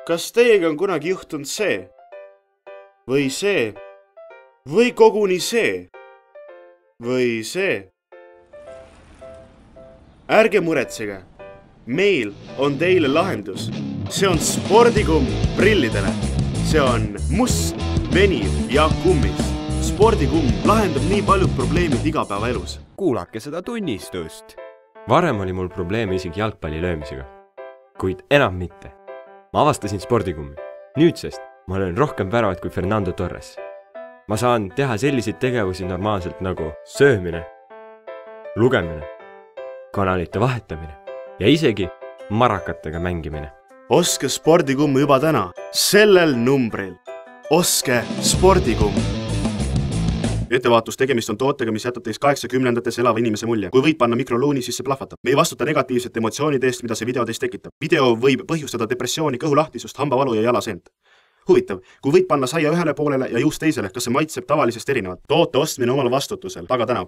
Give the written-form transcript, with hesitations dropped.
Kas teiega on kunagi juhtunud see? Või see? Või koguni see? Või see? Ärge muretsege. Meil on teile lahendus. See on spordikumm prillidele. See on must, veniv ja kummis. Spordikumm lahendab nii paljud probleemid igapäevaelus. Kuulake seda tunnistust. Varem oli mul probleeme isegi jalgpalli löömisega. Kuid enam mitte. Ma avastasin spordikummi. Nüüdsest ma olen rohkem väravat kui Fernando Torres. Ma saan teha selliseid tegevusi normaalselt nagu söömine, lugemine, kanalite vahetamine ja isegi marakatega mängimine. Oske spordikumm juba täna, sellel numbril. Oske spordikumm. Ettevaatus, tegemist on tootega, mis jätab teist 80-ndates elava inimese mulje. Kui võid panna mikroluuni, siis see plahvatab. Me ei vastuta negatiivsete emotsioonide eest, mida see video teist tekitab. Video võib põhjustada depressiooni, kõhulahtisust, hambavalu ja jalaseent. Huvitav, kui võid panna saia ühele poolele ja juust teisele, kas see maitseb tavalisest erinevat? Toote ostmine omal vastutusel. Taga tänav.